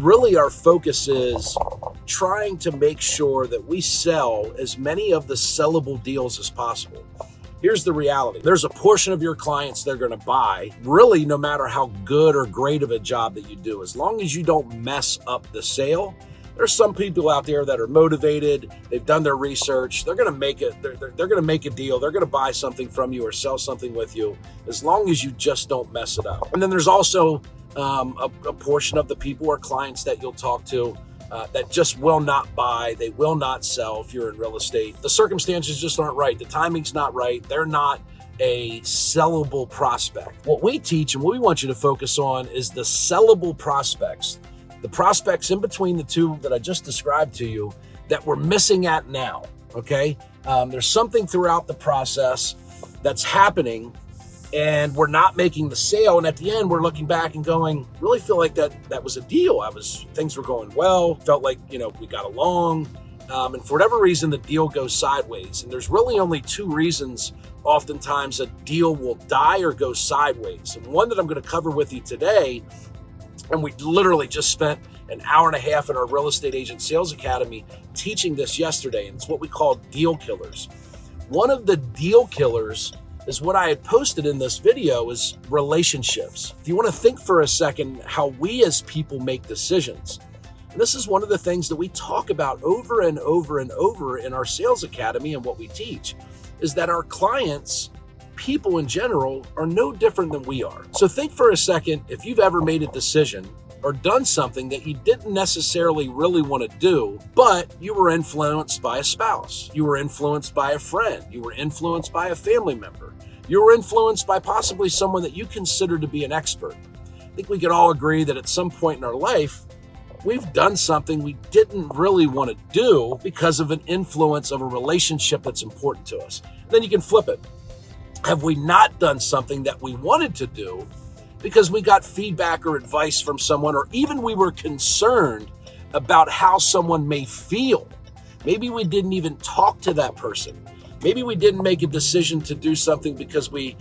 really our focus is trying to make sure that we sell as many of the sellable deals as possible. Here's the reality. There's a portion of your clients they're going to buy, really, no matter how good or great of a job that you do. As long as you don't mess up the sale, there's some people out there that are motivated. They've done their research. They're going to make it. They're going to make a deal. They're going to buy something from you or sell something with you, as long as you just don't mess it up. And then there's also a portion of the people or clients that you'll talk to that just will not buy. They will not sell if you're in real estate. The circumstances just aren't right. The timing's not right. They're not a sellable prospect. What we teach and what we want you to focus on is the sellable prospects. The prospects in between the two that I just described to you that we're missing at now, okay? There's something throughout the process that's happening and we're not making the sale. And at the end, we're looking back and going, really feel like that was a deal. Things were going well, felt like, we got along. And for whatever reason, the deal goes sideways. And there's really only two reasons oftentimes a deal will die or go sideways. And one that I'm going to cover with you today, and we literally just spent an hour and a half in our Real Estate Agent Sales Academy teaching this yesterday, and it's what we call deal killers. One of the deal killers is what I had posted in this video is relationships. If you want to think for a second how we as people make decisions, and this is one of the things that we talk about over and over and over in our Sales Academy and what we teach, is that our clients, people in general, are no different than we are. So think for a second if you've ever made a decision or done something that you didn't necessarily really want to do, but you were influenced by a spouse, you were influenced by a friend, you were influenced by a family member, you were influenced by possibly someone that you consider to be an expert. I think we could all agree that at some point in our life, we've done something we didn't really want to do because of an influence of a relationship that's important to us. Then you can flip it. Have we not done something that we wanted to do because we got feedback or advice from someone, or even we were concerned about how someone may feel? Maybe we didn't even talk to that person. Maybe we didn't make a decision to do something because we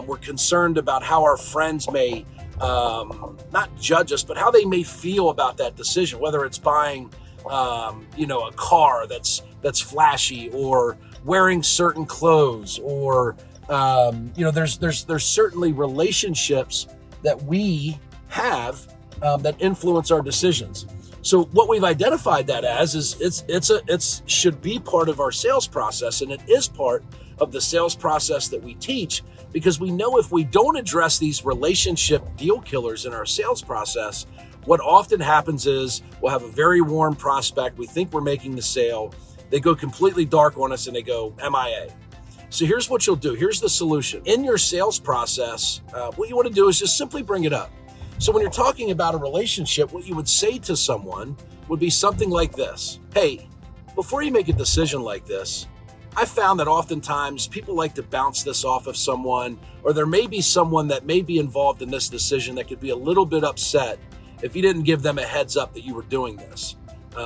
were concerned about how our friends may not judge us, but how they may feel about that decision, whether it's buying a car that's flashy, or wearing certain clothes, or there's certainly relationships that we have that influence our decisions. So what we've identified that as is it should be part of our sales process, and it is part of the sales process that we teach, because we know if we don't address these relationship deal killers in our sales process, what often happens is we'll have a very warm prospect. We think we're making the sale. They go completely dark on us and they go MIA. So here's what you'll do. Here's the solution. In your sales process, what you want to do is just simply bring it up. So when you're talking about a relationship, what you would say to someone would be something like this. Hey, before you make a decision like this, I found that oftentimes people like to bounce this off of someone, or there may be someone that may be involved in this decision that could be a little bit upset if you didn't give them a heads up that you were doing this.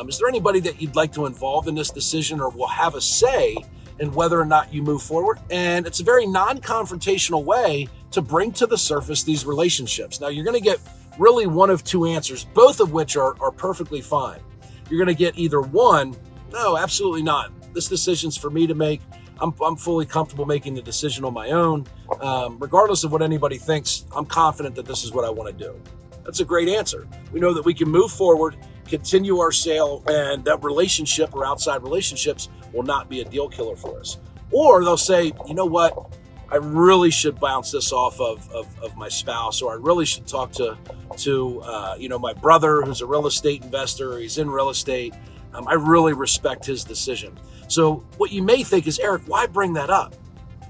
Is there anybody that you'd like to involve in this decision or will have a say in whether or not you move forward? And it's a very non-confrontational way to bring to the surface these relationships. Now, you're going to get really one of two answers, both of which are perfectly fine. You're going to get either one, no, absolutely not. This decision's for me to make. I'm fully comfortable making the decision on my own. Regardless of what anybody thinks, I'm confident that this is what I want to do. That's a great answer. We know that we can move forward, continue our sale, and that relationship or outside relationships will not be a deal killer for us. Or they'll say, you know what? I really should bounce this off of my spouse, or I really should talk to my brother who's a real estate investor. He's in real estate. I really respect his decision. So what you may think is, Eric, why bring that up?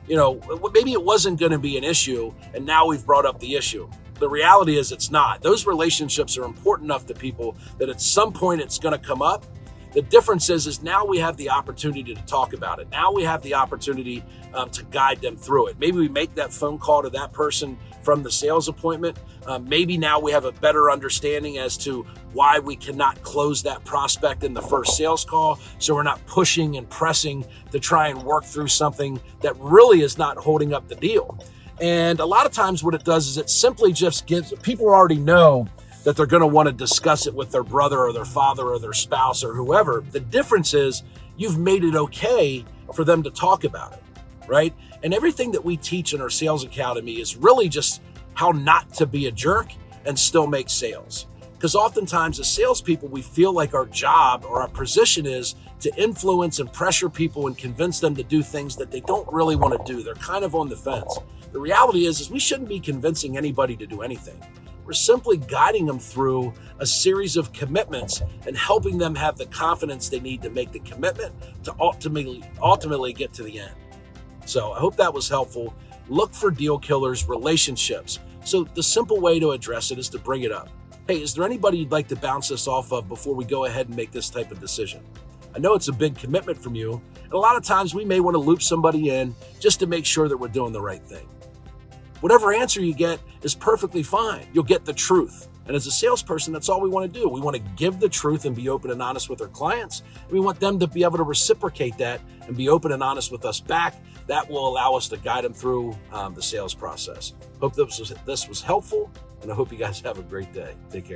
Maybe it wasn't going to be an issue, and now we've brought up the issue. The reality is it's not. Those relationships are important enough to people that at some point it's going to come up. The difference is now we have the opportunity to talk about it. Now we have the opportunity to guide them through it. Maybe we make that phone call to that person from the sales appointment. Maybe now we have a better understanding as to why we cannot close that prospect in the first sales call. So we're not pushing and pressing to try and work through something that really is not holding up the deal. And a lot of times what it does is it simply just gives, people already know that they're going to want to discuss it with their brother or their father or their spouse or whoever. The difference is you've made it okay for them to talk about it, right? And everything that we teach in our sales academy is really just how not to be a jerk and still make sales. Because oftentimes as salespeople, we feel like our job or our position is to influence and pressure people and convince them to do things that they don't really want to do. They're kind of on the fence. The reality is we shouldn't be convincing anybody to do anything. We're simply guiding them through a series of commitments and helping them have the confidence they need to make the commitment to ultimately get to the end. So I hope that was helpful. Look for deal killers, relationships. So the simple way to address it is to bring it up. Hey, is there anybody you'd like to bounce this off of before we go ahead and make this type of decision? I know it's a big commitment from you, and a lot of times we may want to loop somebody in just to make sure that we're doing the right thing. Whatever answer you get is perfectly fine. You'll get the truth. And as a salesperson, that's all we want to do. We want to give the truth and be open and honest with our clients. We want them to be able to reciprocate that and be open and honest with us back. That will allow us to guide them through the sales process. Hope this was helpful, and I hope you guys have a great day. Take care.